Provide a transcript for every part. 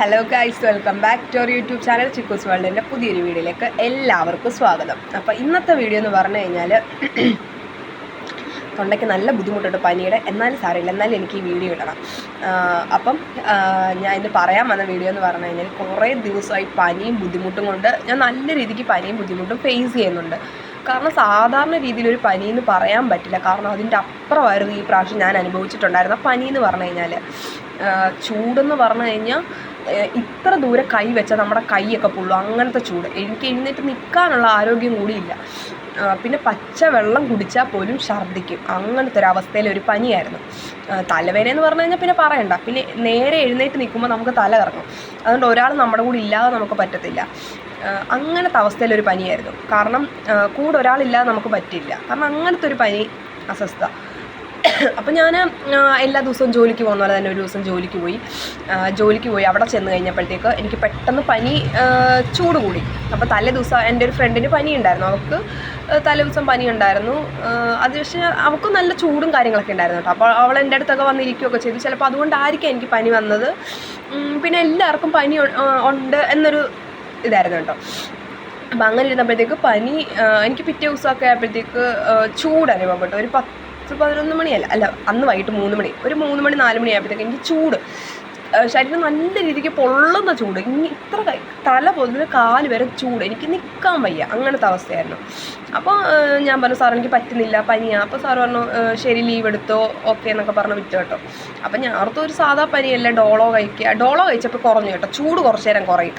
Hello guys, welcome back to our YouTube channel Chikkus വേൾഡിൻ്റെ പുതിയൊരു വീഡിയോയിലേക്ക് എല്ലാവർക്കും സ്വാഗതം. അപ്പോൾ ഇന്നത്തെ വീഡിയോ എന്ന് പറഞ്ഞു കഴിഞ്ഞാൽ തൊണ്ടയ്ക്ക് നല്ല ബുദ്ധിമുട്ടുണ്ട് പനിയുടെ. എന്നാലും സാരമില്ല, എന്നാലും എനിക്ക് ഈ വീഡിയോ ഇടണം. അപ്പം ഞാൻ ഇന്ന് പറയാൻ വന്ന വീഡിയോ എന്ന് പറഞ്ഞു കഴിഞ്ഞാൽ കുറേ ദിവസമായി പനിയും ബുദ്ധിമുട്ടും കൊണ്ട് ഞാൻ നല്ല രീതിക്ക് പനിയും ബുദ്ധിമുട്ടും ഫേസ് ചെയ്യുന്നുണ്ട്. കാരണം സാധാരണ രീതിയിലൊരു പനി എന്ന് പറയാൻ പറ്റില്ല, കാരണം അതിൻ്റെ അപ്പുറമായിരുന്നു ഈ പ്രാവശ്യം ഞാൻ അനുഭവിച്ചിട്ടുണ്ടായിരുന്ന പനി എന്ന് പറഞ്ഞു കഴിഞ്ഞാൽ. ചൂടെന്ന് പറഞ്ഞു കഴിഞ്ഞാൽ ഇത്ര ദൂരെ കൈ വെച്ചാൽ നമ്മുടെ കൈയൊക്കെ പൊള്ളും, അങ്ങനത്തെ ചൂട്. എനിക്ക് എഴുന്നേറ്റ് നിൽക്കാനുള്ള ആരോഗ്യം കൂടിയില്ല. പിന്നെ പച്ച വെള്ളം കുടിച്ചാൽ പോലും ഛർദ്ദിക്കും, അങ്ങനത്തെ ഒരു അവസ്ഥയിലൊരു പനിയായിരുന്നു. തലവേദനയെന്ന് പറഞ്ഞു കഴിഞ്ഞാൽ പിന്നെ പറയണ്ട. പിന്നെ നേരെ എഴുന്നേറ്റ് നിൽക്കുമ്പോൾ നമുക്ക് തല കറങ്ങും, അതുകൊണ്ട് ഒരാൾ നമ്മുടെ കൂടെ ഇല്ലാതെ നമുക്ക് പറ്റത്തില്ല. അങ്ങനത്തെ അവസ്ഥയിലൊരു പനിയായിരുന്നു. കാരണം കൂടെ ഒരാളില്ലാതെ നമുക്ക് പറ്റില്ല, കാരണം അങ്ങനത്തെ ഒരു പനി, അസ്വസ്ഥത. അപ്പോൾ ഞാൻ എല്ലാ ദിവസവും ജോലിക്ക് പോകുന്ന പോലെ തന്നെ ഒരു ദിവസം ജോലിക്ക് പോയി അവിടെ ചെന്ന് കഴിഞ്ഞപ്പോഴത്തേക്ക് എനിക്ക് പെട്ടെന്ന് പനി, ചൂട് കൂടി. അപ്പോൾ തലേ ദിവസം എൻ്റെ ഒരു ഫ്രണ്ടിന് പനി ഉണ്ടായിരുന്നു, അവൾക്ക് തലേ ദിവസം പനി ഉണ്ടായിരുന്നു. അത് പക്ഷേ അവൾക്ക് നല്ല ചൂടും കാര്യങ്ങളൊക്കെ ഉണ്ടായിരുന്നു കേട്ടോ. അപ്പോൾ അവൾ എൻ്റെ അടുത്തൊക്കെ വന്നിരിക്കുകയൊക്കെ ചെയ്തു. ചിലപ്പോൾ അതുകൊണ്ടായിരിക്കും എനിക്ക് പനി വന്നത്. പിന്നെ എല്ലാവർക്കും പനി ഉണ്ട് എന്നൊരു ഇതായിരുന്നു കേട്ടോ. അപ്പം അങ്ങനെ ഇരുന്നപ്പോഴത്തേക്ക് പനി എനിക്ക് പിറ്റേ ദിവസമൊക്കെ ആയപ്പോഴത്തേക്ക് ചൂട് അനുഭവപ്പെട്ടു. ഒരു 10-11 മണിയല്ല, അന്ന് വൈകിട്ട് 3 മണി, ഒരു 3 മണി 4 മണി ആയപ്പോഴത്തേക്ക് എനിക്ക് ചൂട്, ശരീരം നല്ല രീതിക്ക് പൊള്ളുന്ന ചൂട്. ഇത്ര തല പൊതുവെ കാല് വരെ ചൂട്, എനിക്ക് നിൽക്കാൻ വയ്യ, അങ്ങനത്തെ അവസ്ഥയായിരുന്നു. അപ്പോൾ ഞാൻ പറഞ്ഞു, സാർ എനിക്ക് പറ്റുന്നില്ല, പനിയാണ്. അപ്പോൾ സാറ് പറഞ്ഞു, ശരി ലീവ് എടുത്തോ, ഓക്കെ എന്നൊക്കെ പറഞ്ഞ് വിട്ടു കേട്ടോ. അപ്പം ഞാൻ ഓർത്തു ഒരു സാധാ പനിയല്ല, ഡോളോ കഴിക്കുക. ഡോളോ കഴിച്ചപ്പോൾ കുറഞ്ഞു കേട്ടോ, ചൂട് കുറച്ച് നേരം കുറയും.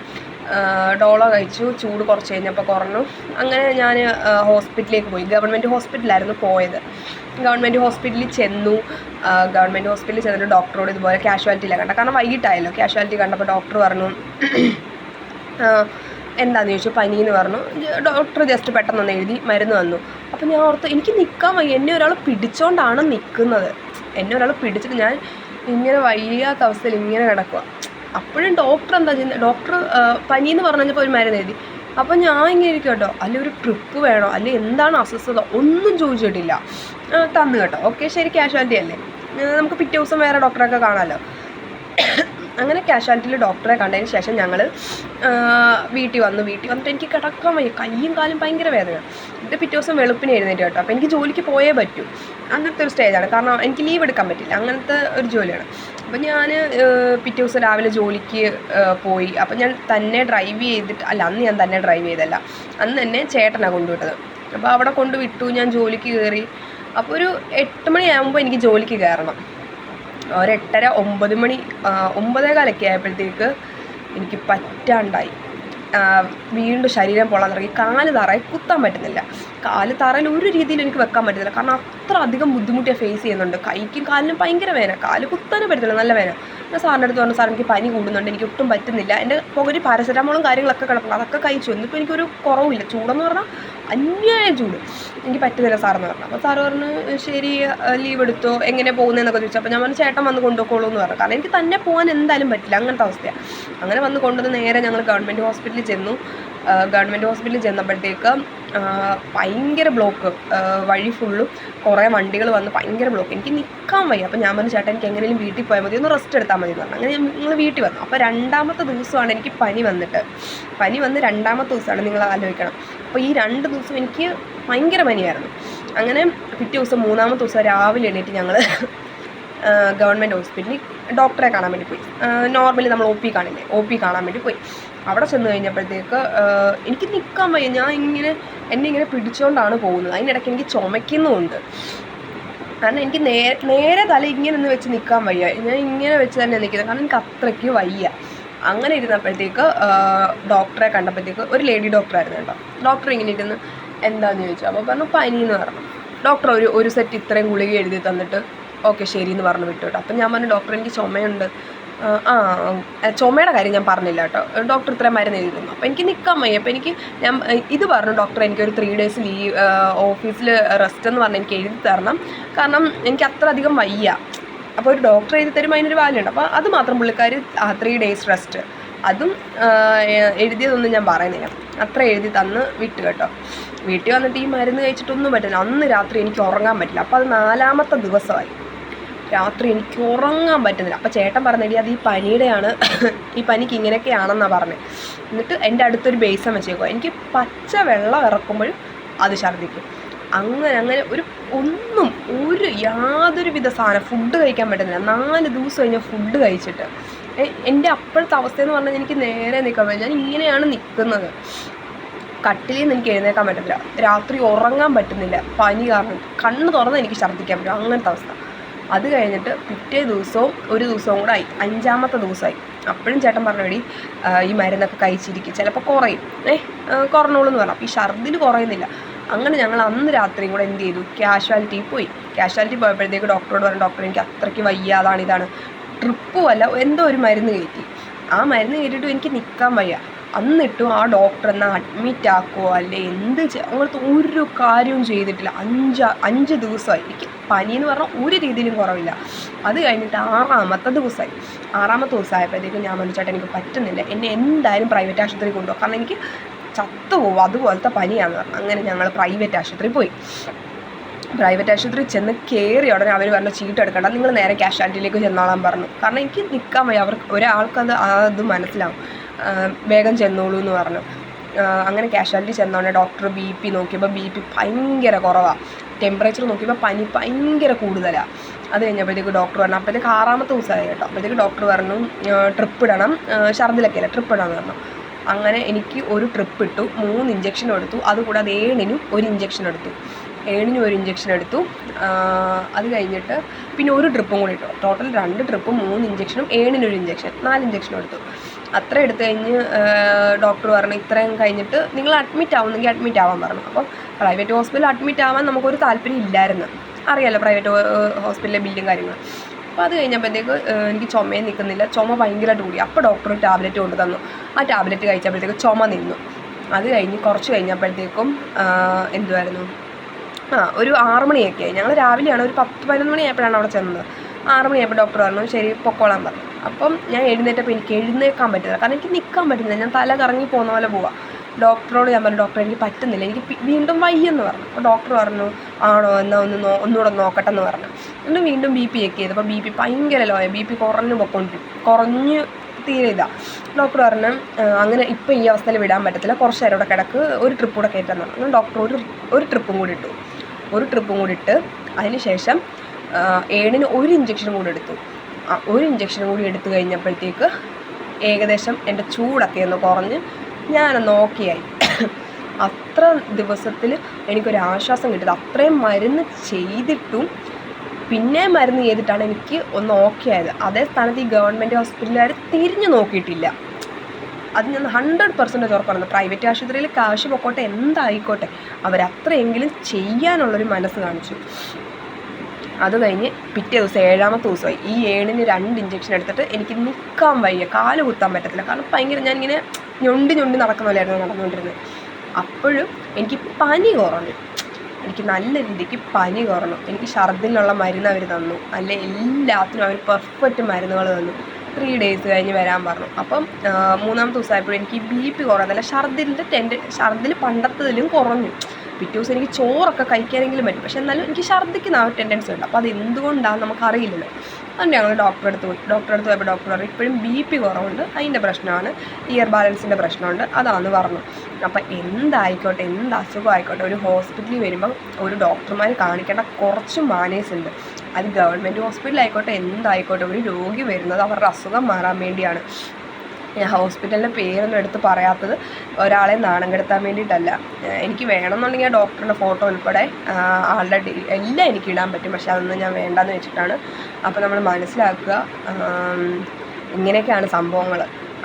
ഡോളോ കഴിച്ചു, ചൂട് കുറച്ച് കഴിഞ്ഞപ്പോൾ കുറഞ്ഞു. അങ്ങനെ ഞാൻ ഹോസ്പിറ്റലിലേക്ക് പോയി. ഗവൺമെൻറ് ഹോസ്പിറ്റലായിരുന്നു പോയത്. ഗവൺമെൻറ് ഹോസ്പിറ്റലിൽ ചെന്നിട്ട് ഡോക്ടറോട് ഇതുപോലെ കാഷ്വാലിറ്റിയിലാണ് കണ്ട, കാരണം വൈകിട്ടായല്ലോ. കാഷ്വാലിറ്റി കണ്ടപ്പോൾ ഡോക്ടർ പറഞ്ഞു, എന്താണെന്ന് ചോദിച്ചു, പനിയെന്ന് പറഞ്ഞു. ഡോക്ടർ ജസ്റ്റ് പെട്ടെന്നൊന്ന് എഴുതി മരുന്ന് തന്നു. അപ്പോൾ ഞാൻ ഓർത്തു എനിക്ക് നിൽക്കാൻ വയ്യ, എന്നെ ഒരാൾ പിടിച്ചോണ്ടാണ് നിൽക്കുന്നത്. എന്നെ ഒരാൾ പിടിച്ചിട്ട് ഞാൻ ഇങ്ങനെ വയ്യാത്ത അവസ്ഥയിൽ ഇങ്ങനെ കിടക്കുക. അപ്പോഴും ഡോക്ടർ എന്താ ചെയ്യുന്നത്, ഡോക്ടർ പനിയെന്ന് പറഞ്ഞു കഴിഞ്ഞപ്പോൾ ഒരു മരുന്ന് എഴുതി. അപ്പോൾ ഞാൻ ഇങ്ങനെ ഇരിക്കും കേട്ടോ, അല്ലെ ഒരു ട്രിപ്പ് വേണോ, അല്ലെ എന്താണ് അസ്വസ്ഥത, ഒന്നും ചോദിച്ചിട്ടില്ല, തന്നു കേട്ടോ. ഓക്കെ ശരി, കാഷ്വാലിറ്റി അല്ലേ, നമുക്ക് പിറ്റേ ദിവസം വേറെ ഡോക്ടറൊക്കെ കാണാമല്ലോ. അങ്ങനെ കാഷ്വാലിറ്റിയിൽ ഡോക്ടറെ കണ്ടതിന് ശേഷം ഞങ്ങൾ വീട്ടിൽ വന്നിട്ട് എനിക്ക് കിടക്കാൻ വയ്യ, കയ്യും കാലും ഭയങ്കര വേദന. ഇത് പിറ്റേ ദിവസം വെളുപ്പിന് എഴുന്നേറ്റ് കേട്ടോ. അപ്പോൾ എനിക്ക് ജോലിക്ക് പോയേ പറ്റൂ, അങ്ങനത്തെ ഒരു സ്റ്റേജാണ്, കാരണം എനിക്ക് ലീവ് എടുക്കാൻ പറ്റില്ല, അങ്ങനത്തെ ഒരു ജോലിയാണ്. അപ്പോൾ ഞാൻ പിറ്റേ ദിവസം രാവിലെ ജോലിക്ക് പോയി. അപ്പോൾ ഞാൻ തന്നെ ഡ്രൈവ് ചെയ്തിട്ട്, അന്ന് ഞാൻ തന്നെ ഡ്രൈവ് ചെയ്തല്ല, അന്ന് തന്നെ ചേട്ടനാണ് കൊണ്ടുവിട്ടത്. അപ്പോൾ അവിടെ കൊണ്ടുവിട്ടു, ഞാൻ ജോലിക്ക് കയറി. അപ്പോൾ ഒരു 8 മണിയാകുമ്പോൾ എനിക്ക് ജോലിക്ക് കയറണം. ഒരു 8:30 9 മണി 9:15 ആയപ്പോഴത്തേക്ക് എനിക്ക് പറ്റാണ്ടായി. വീണ്ടും ശരീരം പൊള്ളാൻ തുടങ്ങി. കാല് തറയിൽ കുത്താൻ പറ്റുന്നില്ല, കാല് തറയിൽ ഒരു രീതിയിലും എനിക്ക് വെക്കാൻ പറ്റുന്നില്ല, കാരണം അത്ര അധികം ബുദ്ധിമുട്ടിയാണ് ഫേസ് ചെയ്യുന്നുണ്ട്. കൈക്കും കാലിനും ഭയങ്കര വേദന, കാല് കുത്താനും പറ്റത്തില്ല, നല്ല വേദന. ഞാൻ സാറിൻ്റെ അടുത്ത് പറഞ്ഞു, സാർ എനിക്ക് പനി കൂടുന്നുണ്ട്, എനിക്ക് ഒട്ടും പറ്റുന്നില്ല. എൻ്റെ ഒരു പാരസെറ്റാമോളും കാര്യങ്ങളൊക്കെ കിടക്കണം, അതൊക്കെ കഴിച്ചു, എന്നിപ്പോൾ എനിക്കൊരു കുറവില്ല. ചൂടെന്ന് പറഞ്ഞാൽ അന്യായ ചൂട്, എനിക്ക് പറ്റുന്നില്ല സാറെന്ന് പറഞ്ഞു. അപ്പോൾ സാറ് പറഞ്ഞു, ശരി ലീവ് എടുത്തോ, എങ്ങനെ പോകുന്നതെന്നൊക്കെ ചോദിച്ചു. അപ്പോൾ ഞാൻ പറഞ്ഞു, ചേട്ടൻ വന്ന് കൊണ്ടുപോയിക്കോളൂ എന്ന് പറഞ്ഞു, കാരണം എനിക്ക് തന്നെ പോകാൻ എന്തായാലും പറ്റില്ല, അങ്ങനത്തെ അവസ്ഥയാണ്. അങ്ങനെ വന്ന് കൊണ്ടുവന്ന് നേരെ ഞങ്ങൾ ഗവൺമെൻറ് ഹോസ്പിറ്റലിൽ ചെന്നു. ഗവൺമെൻറ് ഹോസ്പിറ്റലിൽ ചെന്നപ്പോഴത്തേക്ക് ഭയങ്കര ബ്ലോക്ക്, വഴി ഫുള്ളും കുറേ വണ്ടികൾ വന്ന് ഭയങ്കര ബ്ലോക്ക്, എനിക്ക് നിൽക്കാൻ വയ്യ. അപ്പോൾ ഞാൻ പറഞ്ഞു, ചേട്ടാ എനിക്ക് എങ്ങനെയും വീട്ടിൽ പോയാൽ മതി, ഒന്ന് റെസ്റ്റ് എടുത്താൽ മതി എന്ന് പറഞ്ഞു. അങ്ങനെ നിങ്ങൾ വീട്ടിൽ വന്നു. അപ്പോൾ 2ാമത്തെ ദിവസമാണ് എനിക്ക് പനി വന്ന് 2ാമത്തെ ദിവസമാണ്, നിങ്ങൾ ആലോചിക്കണം. അപ്പോൾ ഈ 2 ദിവസം എനിക്ക് ഭയങ്കര പനിയായിരുന്നു. അങ്ങനെ പിറ്റേ ദിവസം 3ാമത്തെ ദിവസം രാവിലെ എണീറ്റ് ഞങ്ങൾ ഗവൺമെൻറ് ഹോസ്പിറ്റലിൽ ഡോക്ടറെ കാണാൻ വേണ്ടി പോയി. നോർമലി നമ്മൾ OP കാണില്ലേ, OP കാണാൻ വേണ്ടി പോയി. അവിടെ ചെന്ന് കഴിഞ്ഞപ്പോഴത്തേക്ക് എനിക്ക് നിൽക്കാൻ വയ്യ, എന്നെ ഇങ്ങനെ പിടിച്ചുകൊണ്ടാണ് പോകുന്നത്. അതിനിടയ്ക്ക് എനിക്ക് ചുമയ്ക്കുന്നുമുണ്ട്, കാരണം എനിക്ക് നേരെ തല ഇങ്ങനെ ഒന്ന് വെച്ച് നിൽക്കാൻ വയ്യ. ഞാൻ ഇങ്ങനെ വെച്ച് തന്നെ നിൽക്കുന്നത്, കാരണം എനിക്ക് അത്രയ്ക്ക് വയ്യ. അങ്ങനെ ഇരുന്നപ്പോഴത്തേക്ക് ഡോക്ടറെ കണ്ടപ്പോഴത്തേക്ക് ഒരു ലേഡി ഡോക്ടറായിരുന്നു കേട്ടോ. ഡോക്ടർ ഇങ്ങനെ ഇരുന്ന് എന്താണെന്ന് ചോദിച്ചു. അപ്പോൾ പറഞ്ഞു പനിയെന്ന് പറഞ്ഞു. ഡോക്ടർ ഒരു സെറ്റ് ഇത്രയും ഗുളിക എഴുതി തന്നിട്ട് ഓക്കെ ശരി എന്ന് പറഞ്ഞു വിട്ടു കേട്ടോ. അപ്പം ഞാൻ പറഞ്ഞു, ഡോക്ടർ എനിക്ക് ചുമയുണ്ട്. ചുമയുടെ കാര്യം ഞാൻ പറഞ്ഞില്ല കേട്ടോ, ഡോക്ടർ ഇത്രയും മരുന്ന് എഴുതി തന്നു. അപ്പോൾ എനിക്ക് നിൽക്കാൻ വയ്യ. അപ്പോൾ ഞാൻ ഇത് പറഞ്ഞു, ഡോക്ടർ എനിക്കൊരു 3 days ലീവ്, ഓഫീസിൽ റെസ്റ്റ് എന്ന് പറഞ്ഞ് എനിക്ക് എഴുതി തരണം, കാരണം എനിക്ക് അത്ര അധികം വയ്യ. അപ്പോൾ ഒരു ഡോക്ടർ എഴുതി തരുമ്പോൾ അതിനൊരു വാല്യൂ ഉണ്ട്. അപ്പോൾ അത് മാത്രം പുള്ളിക്കാർ 3 days റെസ്റ്റ്, അതും എഴുതിയതൊന്നും ഞാൻ പറയുന്നില്ല, അത്ര എഴുതി തന്ന് വിട്ടു കേട്ടോ. വീട്ടിൽ വന്നിട്ട് ഈ മരുന്ന് കഴിച്ചിട്ടൊന്നും പറ്റില്ല. അന്ന് രാത്രി എനിക്ക് ഉറങ്ങാൻ പറ്റില്ല. അപ്പോൾ അത് 4ാമത്തെ ദിവസമായി. രാത്രി എനിക്ക് ഉറങ്ങാൻ പറ്റുന്നില്ല. അപ്പോൾ ചേട്ടൻ പറഞ്ഞെടി അത് ഈ പനിയുടെയാണ്, ഈ പനിക്ക് ഇങ്ങനെയൊക്കെയാണെന്നാണ് പറഞ്ഞത്. എന്നിട്ട് എൻ്റെ അടുത്തൊരു ബേസൻ വെച്ചേക്കുക, എനിക്ക് പച്ച വെള്ളം ഇറക്കുമ്പോഴും അത് ഛർദ്ദിക്കും. അങ്ങനെ യാതൊരുവിധ സാധനം ഫുഡ് കഴിക്കാൻ പറ്റുന്നില്ല. 4 ദിവസം കഴിഞ്ഞാൽ ഫുഡ് കഴിച്ചിട്ട് എൻ്റെ അപ്പോഴത്തെ അവസ്ഥയെന്ന് പറഞ്ഞാൽ എനിക്ക് നേരെ നിൽക്കാൻ പറ്റില്ല. ഞാൻ ഇങ്ങനെയാണ് നിൽക്കുന്നത്. കട്ടിലിൽ നിന്ന് എനിക്ക് എഴുന്നേക്കാൻ പറ്റുന്നില്ല, രാത്രി ഉറങ്ങാൻ പറ്റുന്നില്ല പനി കാരണം. കണ്ണ് തുറന്ന് എനിക്ക് ഛർദ്ദിക്കാൻ പറ്റും, അങ്ങനത്തെ അവസ്ഥ. അത് കഴിഞ്ഞിട്ട് പിറ്റേ ദിവസവും ഒരു ദിവസവും കൂടെ ആയി, 5ാമത്തെ ദിവസമായി. അപ്പോഴും ചേട്ടൻ പറഞ്ഞടി ഈ മരുന്നൊക്കെ കഴിച്ചിരിക്കും, ചിലപ്പോൾ കുറയും, കുറഞ്ഞോളൂ എന്ന് പറഞ്ഞു. അപ്പോൾ ഈ ഛർദ്ദിൽ കുറയുന്നില്ല. അങ്ങനെ ഞങ്ങൾ അന്ന് രാത്രിയും കൂടെ എന്ത് ചെയ്തു, കാഷ്വാലിറ്റി പോയി. കാഷ്വാലിറ്റി പോയപ്പോഴത്തേക്ക് ഡോക്ടറോട് പറഞ്ഞു, ഡോക്ടർ എനിക്ക് അത്രയ്ക്ക് വയ്യ, ഇതാണ് ട്രിപ്പും അല്ല എന്തോ ഒരു മരുന്ന് കയറ്റി. ആ മരുന്ന് കയറ്റിയിട്ടും എനിക്ക് നിൽക്കാൻ വയ്യ. എന്നിട്ടും ആ ഡോക്ടർ എന്നാൽ അഡ്മിറ്റ് ആക്കുമോ അല്ലെ എന്ത് അങ്ങനത്തെ ഒരു കാര്യവും ചെയ്തിട്ടില്ല. 5 ദിവസമായി എനിക്ക് പനി എന്ന് പറഞ്ഞാൽ ഒരു രീതിയിലും കുറവില്ല. അത് കഴിഞ്ഞിട്ട് 6ാമത്തെ ദിവസമായപ്പോഴത്തേക്കും ഞാൻ പറഞ്ഞു, ചേട്ടാ എനിക്ക് പറ്റുന്നില്ല, എന്നെ എന്തായാലും പ്രൈവറ്റ് ആശുപത്രി കൊണ്ടുപോകും, കാരണം എനിക്ക് ചത്തുപോകും, അതുപോലത്തെ പനിയാണെന്ന് പറഞ്ഞു. അങ്ങനെ ഞങ്ങൾ പ്രൈവറ്റ് ആശുപത്രി പോയി. പ്രൈവറ്റ് ആശുപത്രി ചെന്ന് കയറി ഉടനെ അവർ പറഞ്ഞ ചീട്ട് എടുക്കണ്ട, നിങ്ങൾ നേരെ കാഷ്വാലിറ്റിയിലേക്ക് ചെന്നോളാൻ പറഞ്ഞു. കാരണം എനിക്ക് നിൽക്കാൻ വയ്യ, ഒരാൾക്കത് അത് മനസ്സിലാവും, വേഗം ചെന്നോളൂ എന്ന് പറഞ്ഞു. അങ്ങനെ കാഷ്വാലിറ്റി ചെന്നോണ്ട് ഡോക്ടർ BP നോക്കിയപ്പോൾ BP ഭയങ്കര കുറവാണ്, ടെമ്പറേച്ചർ നോക്കിയപ്പോൾ പനി ഭയങ്കര കൂടുതലാണ്. അത് കഴിഞ്ഞപ്പോഴത്തേക്ക് ഡോക്ടർ പറഞ്ഞു, അപ്പോഴത്തേക്ക് 6ാമത്തെ ദിവസമായി കേട്ടോ. അപ്പോഴത്തേക്ക് ഡോക്ടർ പറഞ്ഞു ട്രിപ്പ് ഇടണം, ഛർദ്ദിലൊക്കെ അല്ല ട്രിപ്പ് ഇടാമെന്ന് പറഞ്ഞു. അങ്ങനെ എനിക്ക് ഒരു ട്രിപ്പ് ഇട്ടു, 3 ഇഞ്ചക്ഷൻ എടുത്തു. അതുകൂടാതെ 7നും ഒരു ഇഞ്ചക്ഷൻ എടുത്തു. അത് കഴിഞ്ഞിട്ട് പിന്നെ ഒരു ട്രിപ്പും കൂടി ഇട്ടു. ടോട്ടൽ 2 ട്രിപ്പും 3 ഇഞ്ചക്ഷനും 7നും ഒരു ഇഞ്ചക്ഷൻ, 4 ഇഞ്ചക്ഷനും എടുത്തു. അത്ര എടുത്തു കഴിഞ്ഞ് ഡോക്ടർ പറഞ്ഞു, ഇത്രയും കഴിഞ്ഞിട്ട് നിങ്ങൾ അഡ്മിറ്റ് ആവുന്നെങ്കിൽ അഡ്മിറ്റ് ആവാൻ പറഞ്ഞു. അപ്പോൾ പ്രൈവറ്റ് ഹോസ്പിറ്റലിൽ അഡ്മിറ്റ് ആവാൻ നമുക്കൊരു താല്പര്യം ഇല്ലായിരുന്നു, അറിയാമല്ലോ പ്രൈവറ്റ് ഹോസ്പിറ്റലിലെ ബില്ലും കാര്യങ്ങളും. അപ്പോൾ അത് കഴിഞ്ഞപ്പോഴത്തേക്ക് എനിക്ക് ചുമയും നിൽക്കുന്നില്ല, ചുമ ഭയങ്കരമായിട്ട് കൂടി. അപ്പോൾ ഡോക്ടർ ടാബ്ലറ്റ് കൊണ്ട് തന്നു. ആ ടാബ്ലറ്റ് കഴിച്ചപ്പോഴത്തേക്ക് ചുമ നിന്നു. അത് കഴിഞ്ഞ് കുറച്ച് കഴിഞ്ഞപ്പോഴത്തേക്കും എന്തുവായിരുന്നു, ഒരു 6 മണിയൊക്കെ ആയി. ഞങ്ങൾ രാവിലെയാണ്, ഒരു 10-11 മണിയായപ്പോഴാണ് അവിടെ ചെന്നത്. 6 മണിയായപ്പോൾ ഡോക്ടർ പറഞ്ഞു ശരി പൊക്കോളാൻ പറഞ്ഞു. അപ്പം ഞാൻ എഴുന്നേറ്റപ്പോൾ എനിക്ക് എഴുന്നേക്കാൻ പറ്റുന്നില്ല, കാരണം എനിക്ക് നിൽക്കാൻ പറ്റുന്നില്ല, ഞാൻ തല കറങ്ങി പോകുന്ന പോലെ പോവാം. ഡോക്ടറോട് ഞാൻ പറഞ്ഞു, ഡോക്ടർ എനിക്ക് പറ്റുന്നില്ല, എനിക്ക് വീണ്ടും വയ്യെന്ന് പറഞ്ഞു. അപ്പോൾ ഡോക്ടർ പറഞ്ഞു ആണോ എന്നാൽ ഒന്നുകൂടെ നോക്കട്ടെ എന്ന് പറഞ്ഞു. എന്നിട്ട് വീണ്ടും BP ചെക്ക് ചെയ്തപ്പോൾ BP ഭയങ്കര ലോയ, BP കുറഞ്ഞ് തീരെ ഇതാണ്. ഡോക്ടർ പറഞ്ഞു അങ്ങനെ ഇപ്പോൾ ഈ അവസ്ഥയിൽ വിടാൻ പറ്റത്തില്ല, കുറച്ച് നേരം ഇവിടെ കിടക്ക്, ഒരു ട്രിപ്പ് കൂടെ കയറ്റാൻ പറഞ്ഞു. അങ്ങനെ ഡോക്ടർ ഒരു ട്രിപ്പും കൂടി ഇട്ട് അതിന് ശേഷം 7ന് ഒരു ഇഞ്ചക്ഷൻ കൂടി എടുത്തു. ഒരു ഇഞ്ചക്ഷൻ കൂടി എടുത്തു കഴിഞ്ഞപ്പോഴത്തേക്ക് ഏകദേശം എൻ്റെ ചൂടൊക്കെ ഒന്ന് കുറഞ്ഞ് ഞാനൊന്ന് ഓക്കെയായി. അത്ര ദിവസത്തിൽ എനിക്കൊരാശ്വാസം കിട്ടിയത്. അത്രയും മരുന്ന് ചെയ്തിട്ടും പിന്നെ മരുന്ന് ചെയ്തിട്ടാണ് എനിക്ക് ഒന്ന് ഓക്കെ ആയത്. അതേ സ്ഥാനത്ത് ഈ ഗവൺമെൻറ് ഹോസ്പിറ്റലുകാർ തിരിഞ്ഞു നോക്കിയിട്ടില്ല. അത് ഞാൻ 100% ഉറപ്പാണ്. പ്രൈവറ്റ് ആശുപത്രിയിൽ കാശ് പൊക്കോട്ടെ എന്തായിക്കോട്ടെ, അവരത്രയെങ്കിലും ചെയ്യാനുള്ളൊരു മനസ്സ് കാണിച്ചു. അത് കഴിഞ്ഞ് പിറ്റേ ദിവസം 7ാമത്തെ ദിവസമായി. ഈ 7ന് 2 ഇഞ്ചക്ഷൻ എടുത്തിട്ട് എനിക്ക് നിൽക്കാൻ വയ്യ, കാല് കുത്താൻ പറ്റത്തില്ല, കാരണം ഭയങ്കര ഞാനിങ്ങനെ ഞൊണ്ടി നടക്കുന്ന പോലെയായിരുന്നു നടന്നുകൊണ്ടിരുന്നത്. അപ്പോഴും എനിക്ക് പനി കുറഞ്ഞു, എനിക്ക് നല്ല രീതിക്ക് പനി കുറഞ്ഞു. എനിക്ക് ഛർദ്ദിനുള്ള മരുന്ന് അവർ തന്നു, അല്ലെ എല്ലാത്തിനും അവർ പെർഫെക്റ്റ് മരുന്നുകൾ തന്നു. 3 ഡേയ്സ് കഴിഞ്ഞ് വരാൻ പറഞ്ഞു. അപ്പം 3ാമത്തെ ദിവസമായപ്പോഴും എനിക്ക് BP കുറഞ്ഞല്ല, ഛർദ്ദിൽ പണ്ടത്തതിലും കുറഞ്ഞു. പിറ്റേ ദിവസം എനിക്ക് ചോറൊക്കെ കഴിക്കാനെങ്കിലും പറ്റും, പക്ഷെ എന്നാലും എനിക്ക് ഛർദ്ദിക്കുന്ന ആ ഒരു ടെൻഡൻസി ഉണ്ട്. അപ്പോൾ അത് എന്തുകൊണ്ടാണെന്ന് നമുക്കറിയില്ലല്ലോ. അതുകൊണ്ട് ഞങ്ങൾ ഡോക്ടറെ അടുത്ത് പോയപ്പോൾ ഡോക്ടർ പറഞ്ഞു ഇപ്പോഴും BP കുറവുണ്ട്, അതിൻ്റെ പ്രശ്നമാണ്, ഇയർ ബാലൻസിൻ്റെ പ്രശ്നമുണ്ട്, അതാണെന്ന് പറഞ്ഞു. അപ്പം എന്തായിക്കോട്ടെ, എന്ത് അസുഖമായിക്കോട്ടെ, ഒരു ഹോസ്പിറ്റലിൽ വരുമ്പം ഒരു ഡോക്ടർമാർ കാണിക്കേണ്ട കുറച്ച് മാനേഴ്സ് ഉണ്ട്. അത് ഗവൺമെൻറ് ഹോസ്പിറ്റലായിക്കോട്ടെ എന്തായിക്കോട്ടെ, ഒരു രോഗി വരുന്നത് അവരുടെ അസുഖം മാറാൻ വേണ്ടിയാണ്. ഞാൻ ഹോസ്പിറ്റലിൻ്റെ പേരൊന്നും എടുത്ത് പറയാത്തത് ഒരാളെ നാണം കെടുത്താൻ വേണ്ടിയിട്ടല്ല. എനിക്ക് വേണമെന്നുണ്ടെങ്കിൽ ആ ഡോക്ടറിൻ്റെ ഫോട്ടോ ഉൾപ്പെടെ ആളുടെ എല്ലാം എനിക്ക് ഇടാൻ പറ്റും, പക്ഷെ അതൊന്നും ഞാൻ വേണ്ടെന്ന് വെച്ചിട്ടാണ്. അപ്പോൾ നമ്മൾ മനസ്സിലാക്കുക ഇങ്ങനെയൊക്കെയാണ് സംഭവങ്ങൾ.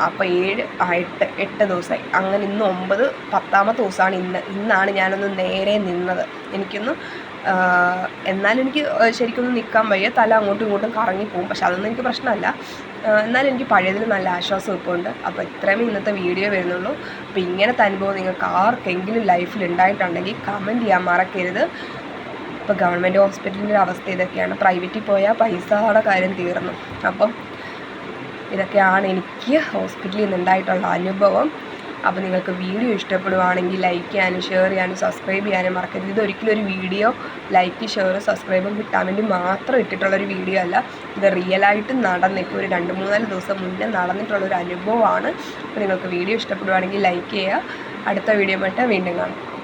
അപ്പോൾ 8 ദിവസമായി. അങ്ങനെ ഇന്ന് 9, 10ാമത്തെ ദിവസമാണ് ഇന്നാണ് ഞാനൊന്ന് നേരെ നിന്നത്. എന്നാലും എനിക്ക് ശരിക്കൊന്നും നിൽക്കാൻ വയ്യ, തല അങ്ങോട്ടും ഇങ്ങോട്ടും കറങ്ങിപ്പോവും, പക്ഷെ അതൊന്നും എനിക്ക് പ്രശ്നമല്ല. എന്നാലും എനിക്ക് പഴയതിൽ നല്ല ആശ്വാസം ഇപ്പോൾ ഉണ്ട്. അപ്പോൾ ഇത്രയുമേ ഇന്നത്തെ വീഡിയോ വരുന്നുള്ളൂ. അപ്പോൾ ഇങ്ങനത്തെ അനുഭവം നിങ്ങൾക്ക് ആർക്കെങ്കിലും ലൈഫിൽ ഉണ്ടായിട്ടുണ്ടെങ്കിൽ കമൻറ്റ് ചെയ്യാൻ മറക്കരുത്. ഇപ്പോൾ ഗവൺമെൻറ് ഹോസ്പിറ്റലിൻ്റെ അവസ്ഥ ഇതൊക്കെയാണ്. പ്രൈവറ്റിൽ പോയാൽ പൈസയുടെ കാര്യം തീർന്നു. അപ്പം ഇതൊക്കെയാണ് എനിക്ക് ഹോസ്പിറ്റലിൽ നിന്നുണ്ടായിട്ടുള്ള അനുഭവം. അപ്പോൾ നിങ്ങൾക്ക് വീഡിയോ ഇഷ്ടപ്പെടുവാണെങ്കിൽ ലൈക്ക് ചെയ്യാനും ഷെയർ ചെയ്യാനും സബ്സ്ക്രൈബ് ചെയ്യാനും മറക്കരുത്. ഇതൊരിക്കലും ഒരു വീഡിയോ ലൈക്ക് ഷെയർ സബ്സ്ക്രൈബും കിട്ടാൻ വേണ്ടി മാത്രം ഇട്ടിട്ടുള്ളൊരു വീഡിയോ അല്ല. ഇത് റിയലായിട്ട് ഇപ്പോൾ ഒരു 2-3 ദിവസം മുന്നേ നടന്നിട്ടുള്ളൊരു അനുഭവമാണ്. അപ്പോൾ നിങ്ങൾക്ക് വീഡിയോ ഇഷ്ടപ്പെടുവാണെങ്കിൽ ലൈക്ക് ചെയ്യുക. അടുത്ത വീഡിയോ ആയിട്ട് വീണ്ടും കാണാം.